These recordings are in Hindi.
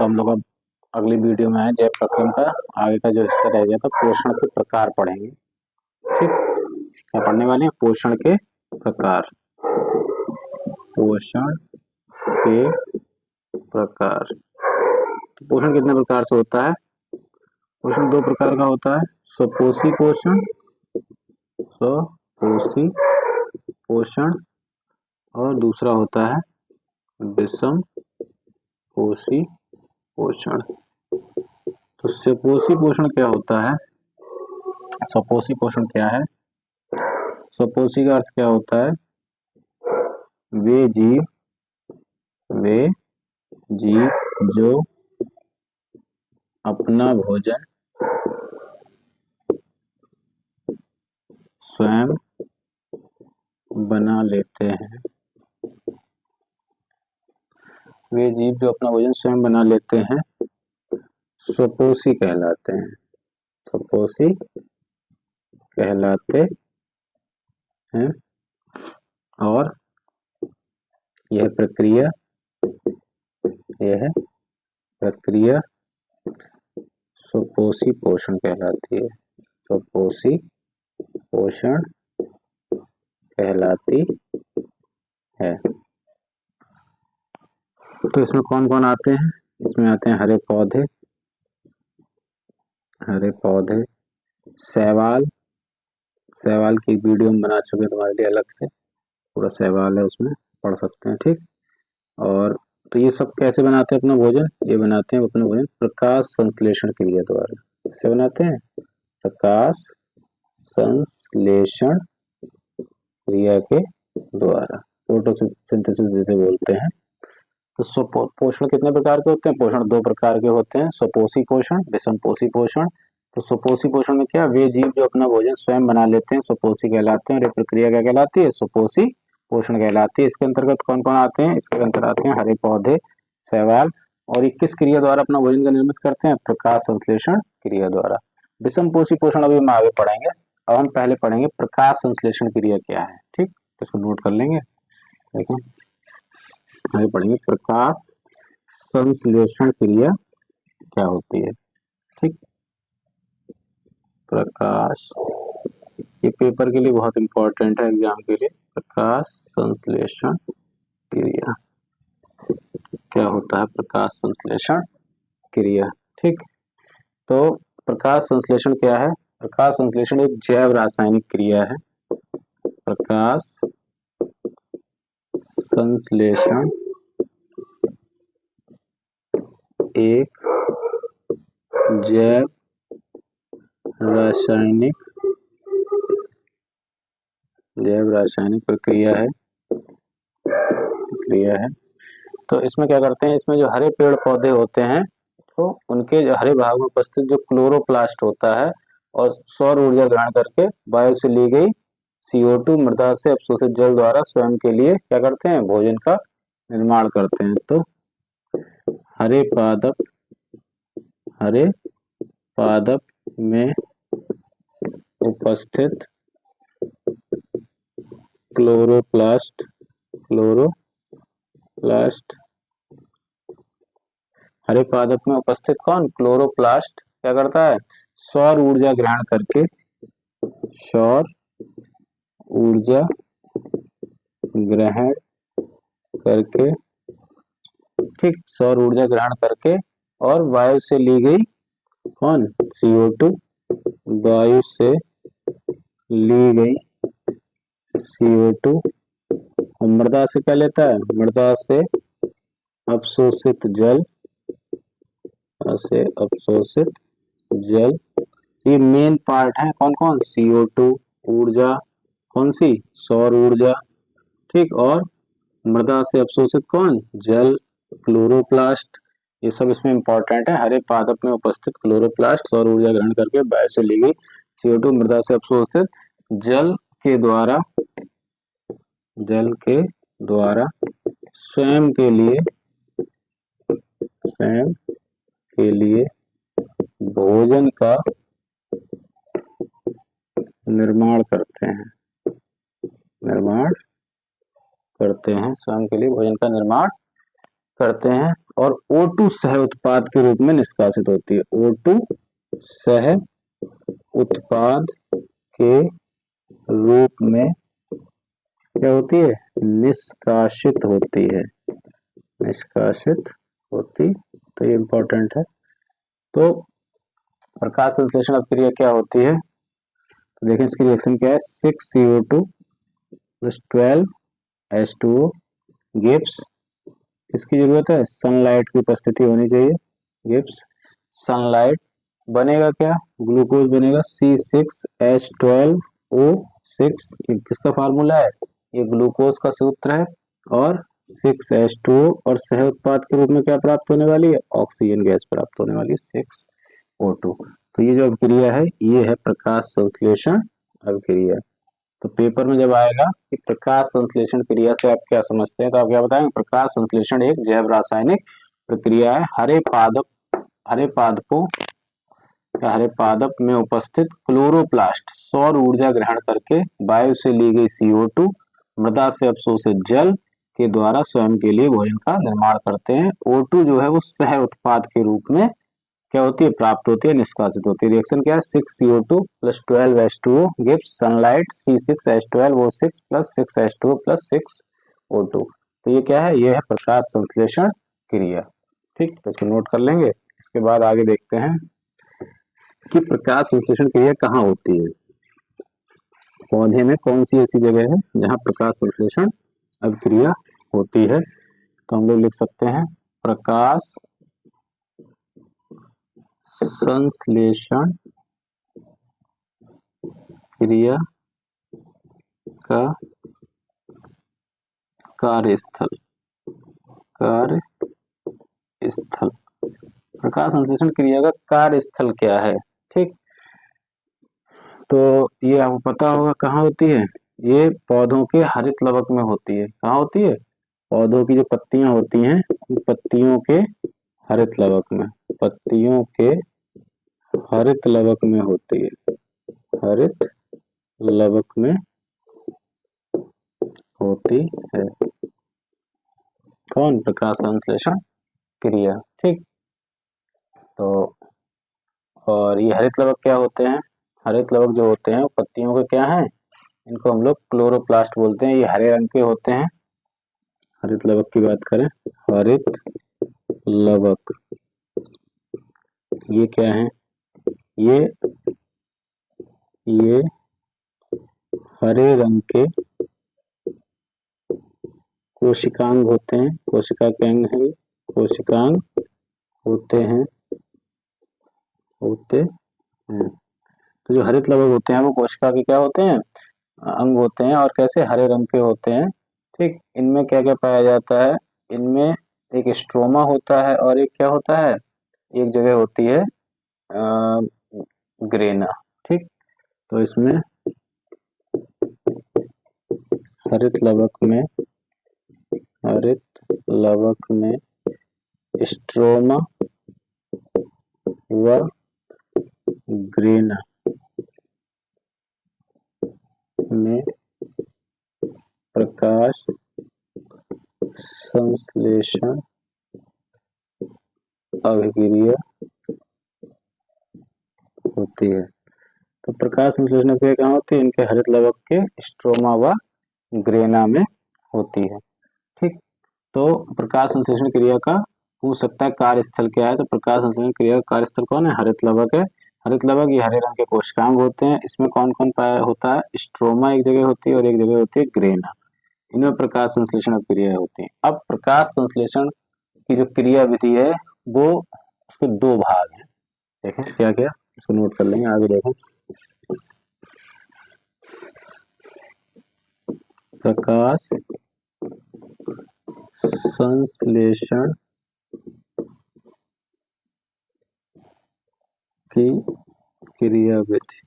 तो हम लोग अब अगली वीडियो में है जैव प्रक्रम का आगे का जो हिस्सा रह गया था पोषण के प्रकार पढ़ेंगे। ठीक, क्या पढ़ने वाले हैं? पोषण के प्रकार। पोषण के प्रकार। तो पोषण कितने प्रकार से होता है? पोषण दो प्रकार का होता है, स्वपोषी पोषण, स्वपोषी पोषण, और दूसरा होता है विषम पोषी पोषण। तो स्वपोषी पोषण क्या होता है? स्वपोषी पोषण क्या है? स्वपोषी का अर्थ क्या होता है? वे जीव जो अपना भोजन स्वयं बना लेते हैं। वे जीव जो अपना भोजन स्वयं बना लेते हैं स्वपोषी कहलाते हैं। स्वपोषी कहलाते हैं। और यह प्रक्रिया स्वपोषी पोषण कहलाती है। स्वपोषी पोषण कहलाती है। तो इसमें कौन कौन आते हैं? इसमें आते हैं हरे पौधे, शैवाल की वीडियो हम बना चुके हैं तुम्हारे लिए अलग से, पूरा शैवाल है उसमें, पढ़ सकते हैं। ठीक, और तो ये सब कैसे बनाते हैं अपना भोजन? ये बनाते हैं अपना भोजन प्रकाश संश्लेषण क्रिया द्वारा। कैसे बनाते हैं? प्रकाश संश्लेषण क्रिया के द्वारा, फोटोसिंथेसिस जिसे बोलते हैं। तो पोषण कितने प्रकार के होते हैं? पोषण दो प्रकार के होते हैं, स्वपोषी पोषण, विषमपोषी पोषण। तो स्वपोषी पोषण में क्या? वे जीव जो अपना भोजन स्वयं बना लेते हैं स्वपोषी कहलाते हैं, और ये प्रक्रिया क्या कहलाती है? स्वपोषी पोषण कहलाती है। इसके अंतर्गत कौन कौन आते हैं? इसके अंतर्गत आते हैं हरे पौधे, शैवाल, और ये किस क्रिया द्वारा अपना भोजन का निर्मित करते हैं? प्रकाश संश्लेषण क्रिया द्वारा। विषमपोषी पोषण अभी हम आगे पढ़ेंगे, अब हम पहले पढ़ेंगे प्रकाश संश्लेषण क्रिया क्या है। ठीक, तो इसको नोट कर लेंगे। देखो आगे पढ़ेंगे प्रकाश संश्लेषण क्रिया क्या होती है। ठीक, प्रकाश, ये पेपर के लिए बहुत इंपॉर्टेंट है, एग्जाम के लिए। प्रकाश संश्लेषण क्रिया क्या होता है? प्रकाश संश्लेषण क्रिया। ठीक, तो प्रकाश संश्लेषण क्या है? प्रकाश संश्लेषण एक जैव रासायनिक क्रिया है। प्रकाश संश्लेषण एक जैव रासायनिक प्रक्रिया है। तो इसमें क्या करते हैं? इसमें जो हरे पेड़ पौधे होते हैं तो उनके जो हरे भाग में उपस्थित जो क्लोरोप्लास्ट होता है, और सौर ऊर्जा ग्रहण करके वायु से ली गई CO2 मृदा से अवशोषित जल द्वारा स्वयं के लिए क्या करते हैं? भोजन का निर्माण करते हैं। तो हरे पादप में उपस्थित क्लोरोप्लास्ट हरे पादप में उपस्थित कौन? क्लोरोप्लास्ट क्या करता है? सौर ऊर्जा ग्रहण करके ठीक, सौर ऊर्जा ग्रहण करके और वायु से ली गई कौन? CO2, वायु से ली गई CO2, और मृदा से क्या लेता है? मृदा से अवशोषित जल, ये मेन पार्ट है। कौन कौन? CO2, ऊर्जा कौन सी? सौर ऊर्जा। ठीक, और मृदा से अवशोषित कौन? जल, क्लोरोप्लास्ट। ये सब इसमें इंपॉर्टेंट है। हरे पादप में उपस्थित क्लोरोप्लास्ट सौर ऊर्जा ग्रहण करके वायु से ली गई CO2 मृदा से अवशोषित जल के द्वारा स्वयं के लिए भोजन का निर्माण करते हैं। स्वयं के लिए भोजन का निर्माण करते हैं, और O2 सह उत्पाद के रूप में निष्कासित होती है। O2 सह उत्पाद के रूप में क्या होती है? निष्कासित होती है, निष्कासित होती। तो ये इंपॉर्टेंट है। तो प्रकाश संश्लेषण अभिक्रिया क्या होती है? तो देखें इसकी रिएक्शन क्या है। 6CO2 प्लस 12H2O गिव्स, किसकी जरूरत है? सनलाइट की उपस्थिति होनी चाहिए, गिव्स सनलाइट। बनेगा क्या? ग्लूकोज बनेगा C6H12O6। किसका फार्मूला है? ये ग्लूकोज का सूत्र है। और 6H2O और सह उत्पाद के रूप में क्या प्राप्त होने वाली है? ऑक्सीजन गैस प्राप्त होने वाली है, 6O2। तो ये जो अभिक्रिया है ये है प्रकाश संश्लेषण अभिक्रिया। तो पेपर में जब आएगा कि प्रकाश संश्लेषण क्रिया से आप क्या समझते हैं, तो आप क्या बताएंगे? प्रकाश संश्लेषण एक जैव रासायनिक प्रक्रिया है। हरे पादप में उपस्थित क्लोरोप्लास्ट सौर ऊर्जा ग्रहण करके वायु से ली गई CO2, मृदा से अवशोषित जल के द्वारा स्वयं के लिए भोजन का निर्माण करते हैं। O2 जो है वो सह उत्पाद के रूप में क्या होती है? प्राप्त होती है, निष्कासित होती है। रिएक्शन क्या है? 6CO2 plus 12H2O gives sunlight C6H12O6 plus 6H2O plus 6O2। तो ये क्या है? ये है प्रकाश संश्लेषण क्रिया। ठीक, तो इसको नोट कर लेंगे। इसके बाद आगे देखते हैं कि प्रकाश संश्लेषण क्रिया कहाँ होती है। पौधे में कौन सी ऐसी जगह है जहाँ प्रकाश संश्लेषण अभिक्रिया होती है? तो हम लोग लिख सकते हैं प्रकाश संश्लेषण क्रिया का कार्यस्थल। प्रकाश संश्लेषण क्रिया का कार्यस्थल क्या है? ठीक, तो ये आपको पता होगा कहाँ होती है। ये पौधों के हरित लवक में होती है। कहाँ होती है? पौधों की जो पत्तियां होती हैं, पत्तियों के हरित लवक में, पत्तियों के हरित लवक में होती है, हरित लवक में होती है। कौन? प्रकाश संश्लेषण क्रिया। ठीक, तो और ये हरित लवक क्या होते हैं? हरित लवक जो होते हैं पत्तियों के क्या हैं? इनको हम लोग क्लोरोप्लास्ट बोलते हैं। ये हरे रंग के होते हैं। हरित लवक की बात करें, हरित लवक ये क्या है? ये हरे रंग के कोशिकांग होते हैं। कोशिका के अंग है, कोशिकांग होते हैं। तो जो हरित लवक होते हैं वो कोशिका के क्या होते हैं? अंग होते हैं। और कैसे? हरे रंग के होते हैं। ठीक, इनमें क्या क्या पाया जाता है? इनमें एक स्ट्रोमा होता है और एक क्या होता है? एक जगह होती है ग्रेना। ठीक, तो इसमें हरित लवक में स्ट्रोमा व ग्रेना में प्रकाश संश्लेषण अभिक्रिया होती है। तो प्रकाश संश्लेषण अभिक्रिया कहाँ होती है? इनके हरित लवक के स्ट्रोमा व ग्रेना में होती है। ठीक, तो प्रकाश संश्लेषण क्रिया का पूछ सकता है कार्यस्थल क्या है। तो प्रकाश संश्लेषण क्रिया का कार्यस्थल कौन है? हरित लवक है। हरित लवक ये हरे रंग के कोशिकांग होते हैं। इसमें कौन कौन पाया होता है? स्ट्रोमा एक जगह होती है और एक जगह होती है ग्रेना। इनमें प्रकाश संश्लेषण क्रिया होती है। अब प्रकाश संश्लेषण की जो क्रिया विधि है वो उसके दो भाग हैं। देखें क्या क्या, इसको नोट कर लेंगे। आगे देखें, प्रकाश संश्लेषण की क्रिया विधि।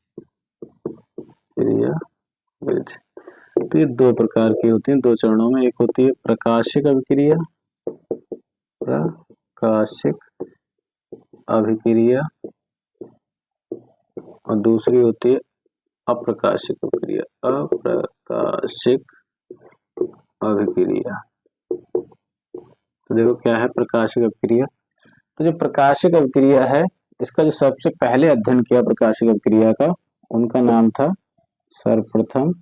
तो ये दो प्रकार की होती है, दो चरणों में। एक होती है प्रकाशिक अभिक्रिया, और दूसरी होती है अप्रकाशिक अभिक्रिया। तो देखो क्या है प्रकाशिक अपक्रिया। तो जो प्रकाशिक अपक्रिया है, इसका जो सबसे पहले अध्ययन किया प्रकाशिक अपक्रिया का, उनका नाम था सर्वप्रथम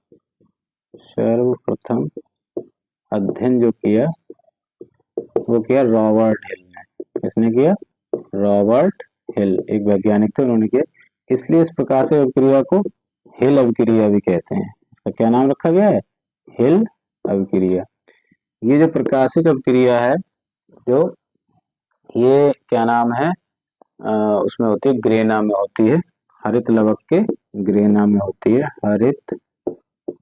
अध्ययन जो किया वो किया रॉबर्ट हिल ने। किसने किया? रॉबर्ट हिल, एक वैज्ञानिक थे, उन्होंने किया। इसलिए इस प्रकाशिक अपक्रिया को हिल अपक्रिया भी कहते हैं। इसका क्या नाम रखा गया है? हिल अपक्रिया। ये जो प्रकाशिक अपक्रिया है, जो ये क्या नाम है, उसमें होती है ग्रेना में होती है, हरित लवक के ग्रेना में होती है, हरित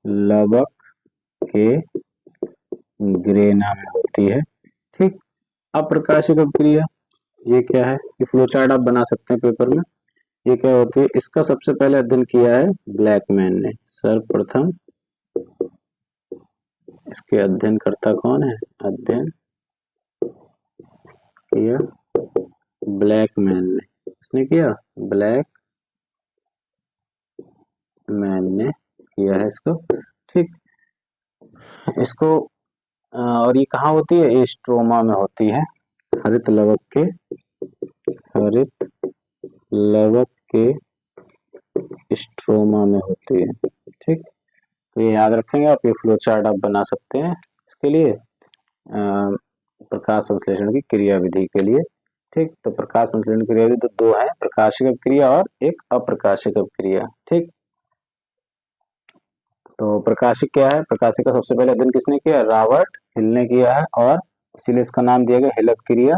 लवक के ग्रेना में होती है। ठीक। अप्रकाशिक अपक्रिया ये क्या है? ये फ्लो चार्ट आप बना सकते हैं पेपर में। ये क्या होती है? इसका सबसे पहले अध्ययन किया है ब्लैकमैन ने। सर्वप्रथम इसके अध्ययन करता कौन है? अध्ययन किया ब्लैकमैन ने। किसने किया? ब्लैकमैन ने किया है इसको। ठीक। इसको और ये कहाँ होती है? स्ट्रोमा में होती है, हरित लवक के स्ट्रोमा में होती है। ठीक। तो ये याद रखेंगे आप, ये फ्लो चार्ट आप बना सकते हैं इसके लिए, प्रकाश संश्लेषण की क्रिया विधि के लिए। ठीक। तो प्रकाश संश्लेषण क्रिया विधि तो दो है, प्रकाशिक अपक्रिया और एक अप्रकाशिक अपक्रिया। ठीक। तो प्रकाशिक क्या है? प्रकाशिक का सबसे पहले अध्ययन किसने किया? रॉबर्ट हिल ने किया है, और इसीलिए इसका नाम दिया गया हिल अपक्रिया।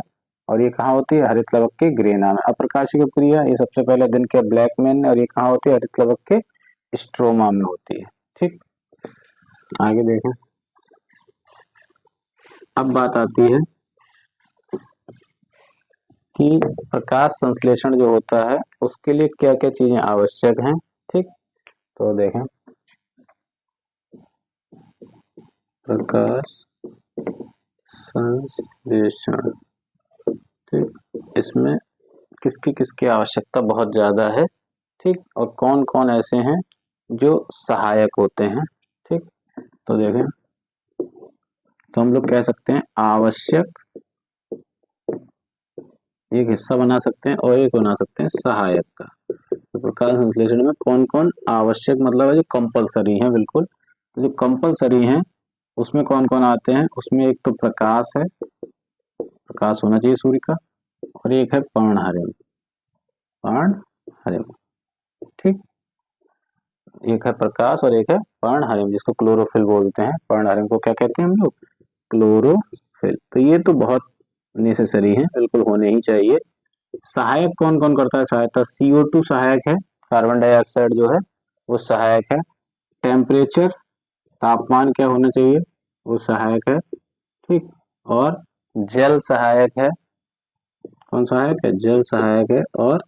और ये कहाँ होती है? हरित लवक के ग्रेना में। अप्रकाशिक अपक्रिया ये सबसे पहले अध्ययन किया ब्लैकमैन ने, और ये कहाँ होती है? हरित लवक के स्ट्रोमा में होती है। ठीक। आगे देखें। अब बात आती है कि प्रकाश संश्लेषण जो होता है उसके लिए क्या क्या चीजें आवश्यक हैं। ठीक। तो देखें, प्रकाश संश्लेषण, ठीक, इसमें किसकी किसकी आवश्यकता बहुत ज्यादा है। ठीक। और कौन कौन ऐसे हैं जो सहायक होते हैं। ठीक। तो देखें, तो हम लोग कह सकते हैं आवश्यक एक हिस्सा बना सकते हैं, और एक बना सकते हैं सहायक का। तो प्रकाश संश्लेषण में कौन कौन आवश्यक मतलब है जो कंपलसरी है, बिल्कुल। तो जो कंपलसरी हैं उसमें कौन कौन आते हैं? उसमें एक तो प्रकाश है, प्रकाश होना चाहिए सूर्य का, और एक है पर्णहरिम। ठीक। एक है प्रकाश और एक है पर्णहरिम, जिसको क्लोरोफिल बोलते हैं। पर्णहरिम को क्या कहते हैं हम लोग? क्लोरोफिल। तो ये तो बहुत नेसेसरी है, बिल्कुल होने ही चाहिए। सहायक कौन कौन करता है सहायता? CO2 सहायक है, कार्बन डाइऑक्साइड जो है वो सहायक है। टेम्परेचर, तापमान क्या होना चाहिए, वो सहायक है। ठीक। और जल सहायक है। कौन सहायक है? जल सहायक है। और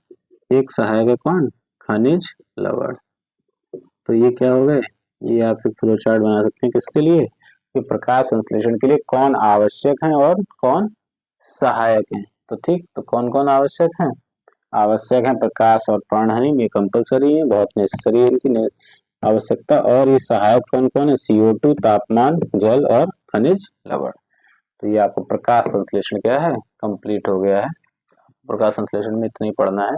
एक सहायक है कौन? खनिज लवण। तो ये क्या हो गए? ये आप एक फ्लो चार्ट बना सकते हैं किसके लिए? कि प्रकाश संश्लेषण के लिए कौन आवश्यक है और कौन सहायक है। तो ठीक, तो कौन कौन आवश्यक है? आवश्यक है प्रकाश और पर्णहरिम, ये कंपलसरी है, बहुत नेसेसरी है इनकी आवश्यकता। और ये सहायक कौन कौन है? CO2, तापमान, जल और खनिज लवण। तो ये आपको प्रकाश संश्लेषण क्या है? कंप्लीट हो गया है। प्रकाश संश्लेषण में इतना ही पढ़ना है।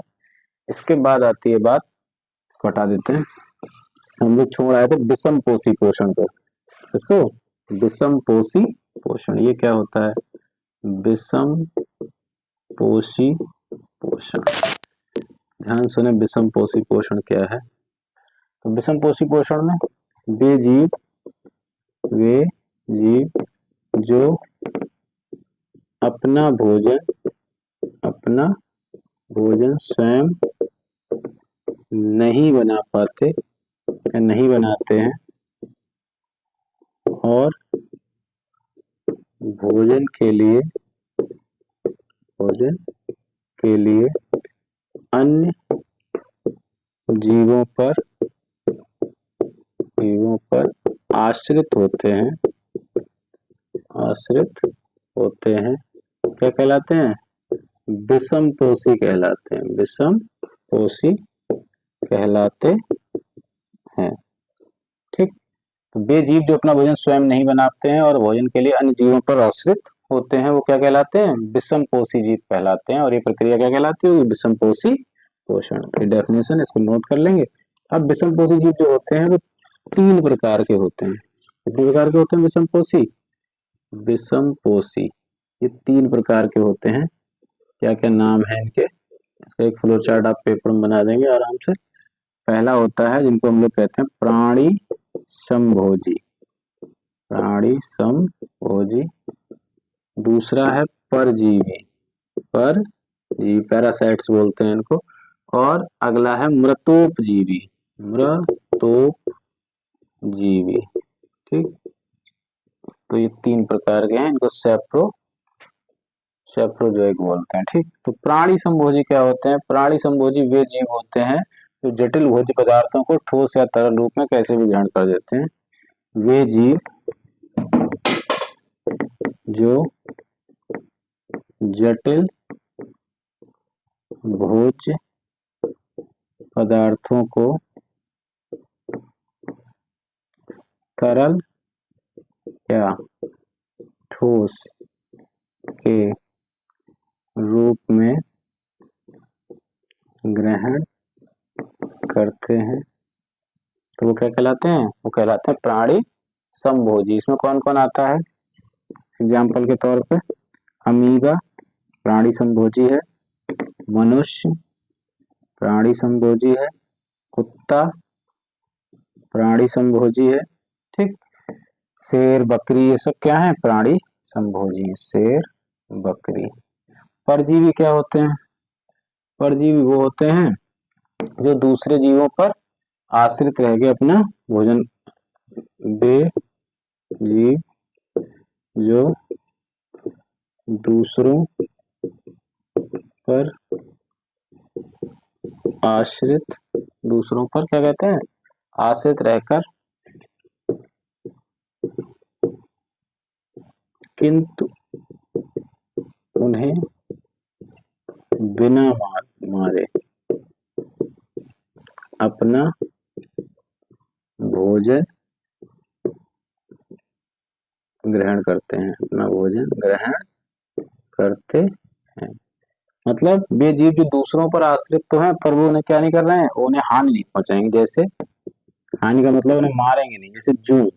इसके बाद आती है बात, इसको हटा देते हैं, हम लोग छोड़ आए थे विषम पोषी पोषण को। इसको विषम पोषी पोषण, ये क्या होता है? विषम पोषी पोषण, ध्यान सुने, विषम पोषी पोषण क्या है? तो विषम पोषी पोषण में वे जीव जो अपना भोजन स्वयं नहीं बना पाते या नहीं बनाते हैं, और भोजन के लिए अन्य जीवों पर आश्रित होते हैं, क्या कहलाते हैं? विषम पोषी कहलाते हैं। विषम पोषी कहलाते हैं। ठीक। तो वे जीव जो अपना भोजन स्वयं नहीं बनाते हैं और भोजन के लिए अन्य जीवों पर आश्रित होते हैं वो क्या कहलाते हैं, विषमपोषी जीव कहलाते हैं। और ये प्रक्रिया क्या कहलाती है, विषमपोषी पोषण। तो डेफिनेशन इसको नोट कर लेंगे। अब विषमपोषी जीव जो होते हैं वो 3 प्रकार के होते हैं। कितने प्रकार के होते हैं विषमपोषी? विषमपोषी ये 3 प्रकार के होते हैं। क्या क्या नाम है इनके, इसका एक फ्लो चार्ट आप पेपर में बना देंगे आराम से। पहला होता है जिनको हम लोग कहते हैं प्राणी समभोजी, प्राणी समभोजी। दूसरा है परजीवी, परजीवी पैरासाइट्स बोलते हैं इनको। और अगला है मृतोपजीवी, मृतोपजीवी। ठीक, तो ये 3 प्रकार के हैं, इनको सेप्रोजोइक बोलते हैं। ठीक, तो प्राणी संभोजी क्या होते हैं? प्राणी संभोजी वे जीव होते हैं जो जटिल भोज्य पदार्थों को ठोस या तरल रूप में कैसे भी ग्रहण कर देते हैं। वे जीव जो जटिल भोज्य पदार्थों को तरल या ठोस के रूप में ग्रहण करते हैं, तो वो क्या कहलाते हैं? वो कहलाते हैं प्राणी समभोजी। इसमें कौन कौन आता है? एग्जाम्पल के तौर पे अमीबा प्राणी समभोजी है, मनुष्य प्राणी समभोजी है, कुत्ता प्राणी समभोजी है। ठीक, शेर बकरी ये सब क्या है? प्राणी समभोजी। शेर बकरी। परजीवी क्या होते हैं? परजीवी वो होते हैं जो दूसरे जीवों पर आश्रित रह के अपना भोजन, वे जीव जो दूसरों पर आश्रित, दूसरों पर क्या कहते हैं? आश्रित रहकर किंतु उन्हें बिना मारे अपना भोजन ग्रहण करते हैं, अपना भोजन ग्रहण करते हैं। मतलब वे जीव जो दूसरों पर आश्रित तो हैं पर वो उन्हें क्या नहीं कर रहे हैं, उन्हें हानि नहीं पहुंचाएंगे। जैसे हानि का मतलब उन्हें मारेंगे नहीं, जैसे जू,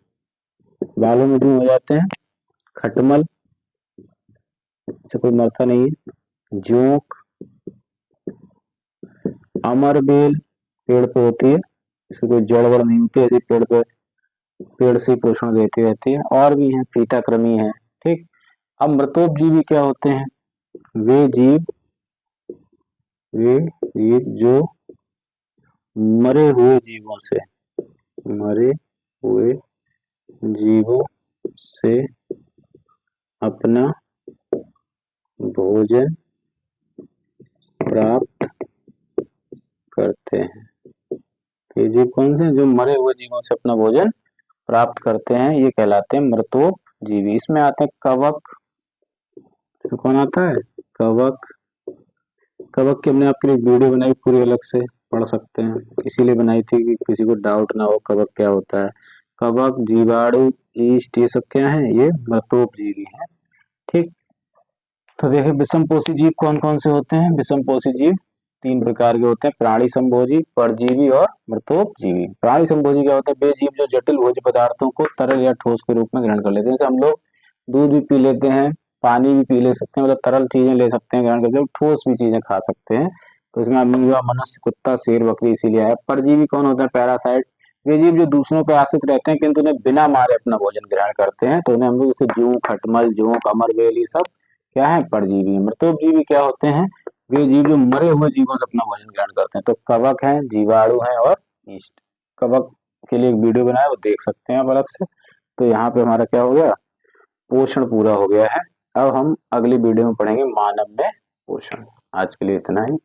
बालों में जू हो जाते हैं, खटमल से कोई मरता नहीं है, जोंक, अमरबेल पेड़ पे होती है, इसकी कोई जड़ वड़ नहीं होती, ऐसी पेड़ पे पेड़ से पोषण देती रहती है। और भी है, पीताकृमि है। ठीक, अब मृतोपजीवी क्या होते हैं? वे जीव जो मरे हुए जीवों से, मरे हुए जीवों से अपना भोजन प्राप्त करते हैं। ये जीव कौन से हैं? जो मरे हुए जीवों से अपना भोजन प्राप्त करते हैं, ये कहलाते हैं मृतोपजीवी। इसमें आते हैं कवक। तो कौन आता है? कवक। कवक की हमने आपके लिए वीडियो बनाई पूरी, अलग से पढ़ सकते हैं, इसीलिए बनाई थी कि किसी को डाउट ना हो कवक क्या होता है। कवक, जीवाणु, ईस्ट, ये सब क्या है? ये मृतोपजीवी हैं। ठीक, तो देखिए विषमपोषी जीव कौन कौन से होते हैं? विषमपोषी जीव 3 प्रकार के होते हैं, प्राणी संभोजी, परजीवी और मृतोपजीवी। प्राणी संभोजी क्या होता है? वे जीव जो जटिल भोज्य पदार्थों को तरल या ठोस के रूप में ग्रहण कर लेते हैं। जैसे हम लोग दूध भी पी लेते हैं, पानी भी पी ले सकते हैं, मतलब तरल चीजें ले सकते हैं ग्रहण करते हैं, ठोस भी चीजें खा सकते हैं। तो इसमें अमीबा, मनुष्य, कुत्ता, शेर, बकरी इसीलिए आया। परजीवी कौन होता है? पैरासाइट। वे जीव जो दूसरों पर आश्रित रहते हैं किंतु उन्हें बिना मारे अपना भोजन ग्रहण करते हैं, तो उन्हें हम लोग जैसे जू, खटमल, जोंक, अमरबेल, ये सब क्या है? परजीवी। मृतोपजीवी क्या होते हैं? वे जीव जो मरे हुए जीवों से अपना भोजन ग्रहण करते हैं। तो कवक है, जीवाणु है और ईस्ट। कवक के लिए एक वीडियो बनाया, वो देख सकते हैं आप अलग से। तो यहाँ पे हमारा क्या हो गया? पोषण पूरा हो गया है। अब हम अगली वीडियो में पढ़ेंगे मानव में पोषण। आज के लिए इतना ही।